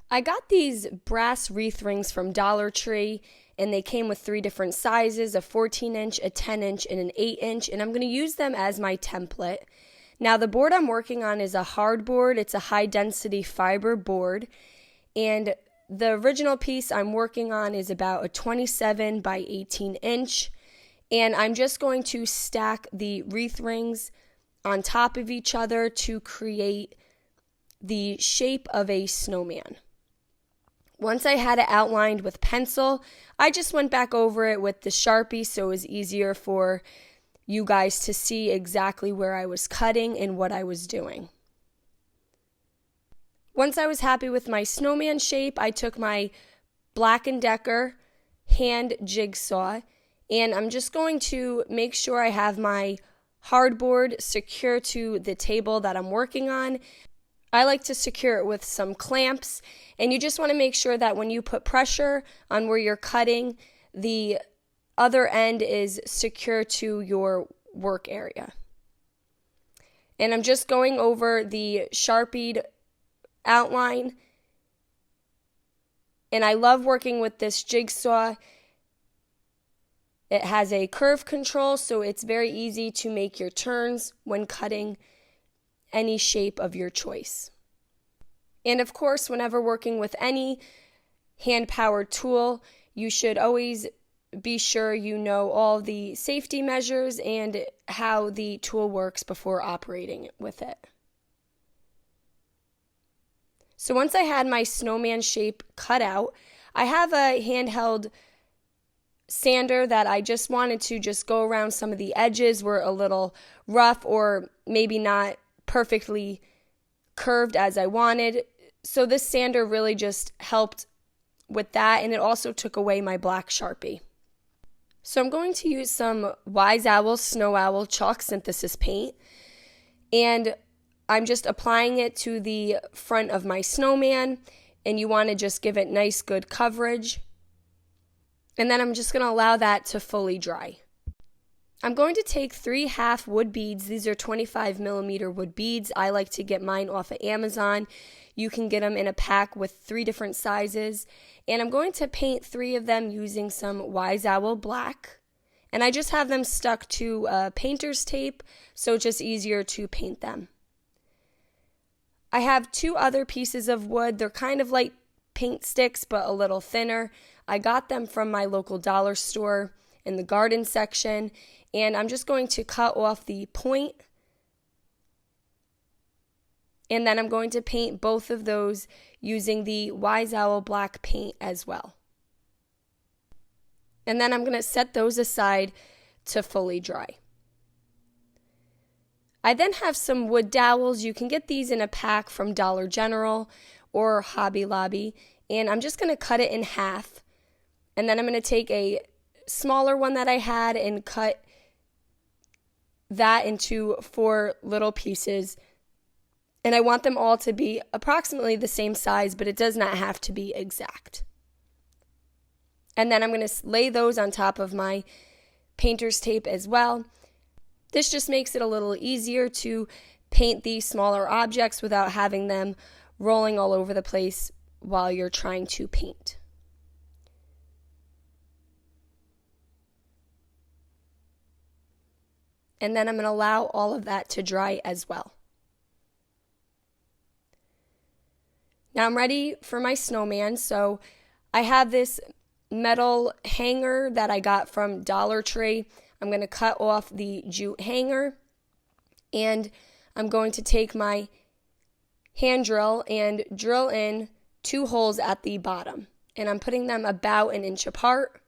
I got these brass wreath rings from Dollar Tree, and they came with 3 different sizes, a 14-inch, a 10-inch, and an 8-inch, and I'm going to use them as my template. Now, the board I'm working on is a hard board. It's a high-density fiber board, and the original piece I'm working on is about a 27 by 18 inch, and I'm just going to stack the wreath rings on top of each other to create the shape of a snowman. Once I had it outlined with pencil, I just went back over it with the Sharpie so it was easier for you guys to see exactly where I was cutting and what I was doing. Once I was happy with my snowman shape, I took my Black & Decker hand jigsaw, and I'm just going to make sure I have my hardboard secure to the table that I'm working on. I like to secure it with some clamps, and you just want to make sure that when you put pressure on where you're cutting, the other end is secure to your work area. And I'm just going over the Sharpied outline, and I love working with this jigsaw. It has a curve control, so it's very easy to make your turns when cutting any shape of your choice. And of course, whenever working with any hand-powered tool, you should always be sure you know all the safety measures and how the tool works before operating with it. So once I had my snowman shape cut out, I have a handheld sander that I just wanted to just go around some of the edges were a little rough or maybe not perfectly curved as I wanted. So this sander really just helped with that, and it also took away my black Sharpie. So I'm going to use some Wise Owl Snow Owl chalk synthesis paint, and I'm just applying it to the front of my snowman, and you want to just give it nice good coverage. And then I'm just going to allow that to fully dry. I'm going to take 3 half wood beads. These are 25 millimeter wood beads. I like to get mine off of Amazon. You can get them in a pack with 3 different sizes. And I'm going to paint 3 of them using some Wise Owl black. And I just have them stuck to painter's tape, so it's just easier to paint them. I have 2 other pieces of wood. They're kind of like paint sticks, but a little thinner. I got them from my local dollar store in the garden section, and I'm just going to cut off the point, and then I'm going to paint both of those using the Wise Owl black paint as well. And then I'm going to set those aside to fully dry. I then have some wood dowels. You can get these in a pack from Dollar General or Hobby Lobby, and I'm just going to cut it in half. And then I'm going to take a smaller one that I had and cut that into 4 little pieces. And I want them all to be approximately the same size, but it does not have to be exact. And then I'm going to lay those on top of my painter's tape as well. This just makes it a little easier to paint these smaller objects without having them rolling all over the place while you're trying to paint. And then I'm going to allow all of that to dry as well. Now I'm ready for my snowman. So I have this metal hanger that I got from Dollar Tree. I'm going to cut off the jute hanger, and I'm going to take my hand drill and drill in 2 holes at the bottom. And I'm putting them about 1 inch apart.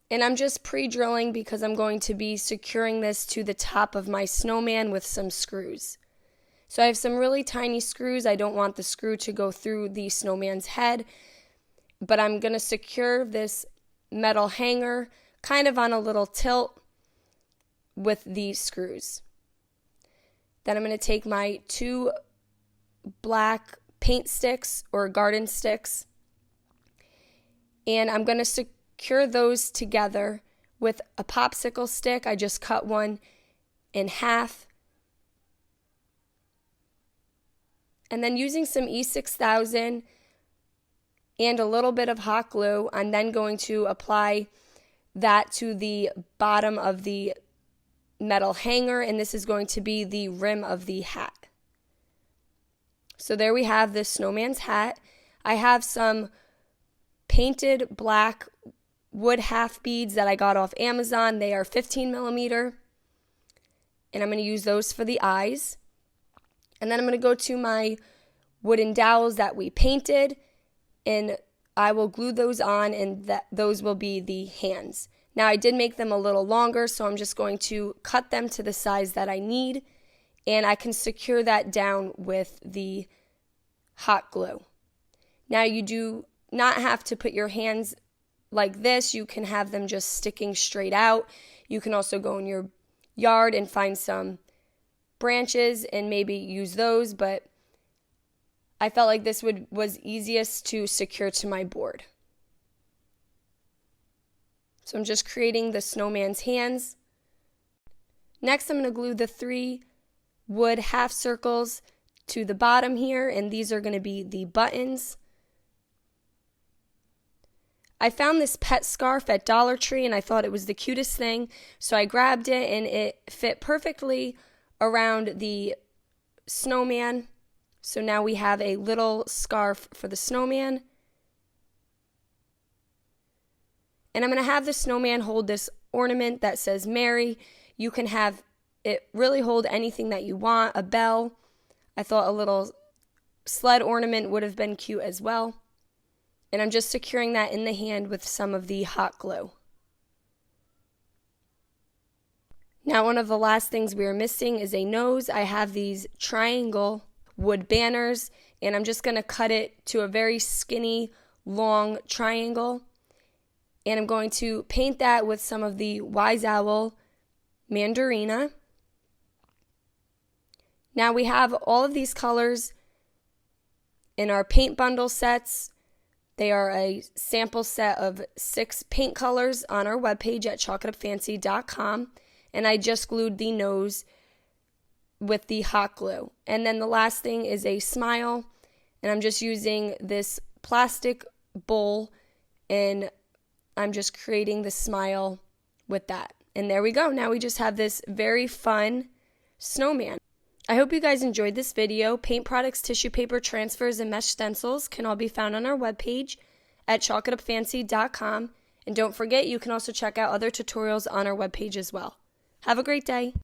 And I'm just pre-drilling because I'm going to be securing this to the top of my snowman with some screws. So I have some really tiny screws. I don't want the screw to go through the snowman's head, but I'm going to secure this metal hanger kind of on a little tilt with these screws. Then I'm going to take my 2 black paint sticks or garden sticks, and I'm going to secure those together with a popsicle stick. I just cut one in half, And then using some E6000 and a little bit of hot glue, I'm then going to apply that to the bottom of the metal hanger, and this is going to be the rim of the hat. So there we have the snowman's hat. I have some painted black wood half beads that I got off Amazon. They are 15 millimeter, and I'm going to use those for the eyes. And then I'm going to go to my wooden dowels that we painted, and I will glue those on, and those will be the hands. Now I did make them a little longer, so I'm just going to cut them to the size that I need, and I can secure that down with the hot glue. Now you do not have to put your hands like this. You can have them just sticking straight out. You can also go in your yard and find some branches and maybe use those, but I felt like this was easiest to secure to my board. So I'm just creating the snowman's hands. Next, I'm going to glue the 3 wood half circles to the bottom here, and these are going to be the buttons. I found this pet scarf at Dollar Tree, and I thought it was the cutest thing, so I grabbed it, and it fit perfectly around the snowman. So now we have a little scarf for the snowman. And I'm going to have the snowman hold this ornament that says Mary. You can have it really hold anything that you want, a bell. I thought a little sled ornament would have been cute as well. And I'm just securing that in the hand with some of the hot glue. Now, one of the last things we are missing is a nose. I have these triangle wood banners, and I'm just going to cut it to a very skinny, long triangle. And I'm going to paint that with some of the Wise Owl Mandarina. Now we have all of these colors in our paint bundle sets. They are a sample set of 6 paint colors on our webpage at chalkitupfancy.com. And I just glued the nose with the hot glue. And then the last thing is a smile. And I'm just using this plastic bowl, and I'm just creating the smile with that. And there we go. Now we just have this very fun snowman. I hope you guys enjoyed this video. Paint products, tissue paper, transfers, and mesh stencils can all be found on our webpage at chalkitupfancy.com. And don't forget, you can also check out other tutorials on our webpage as well. Have a great day.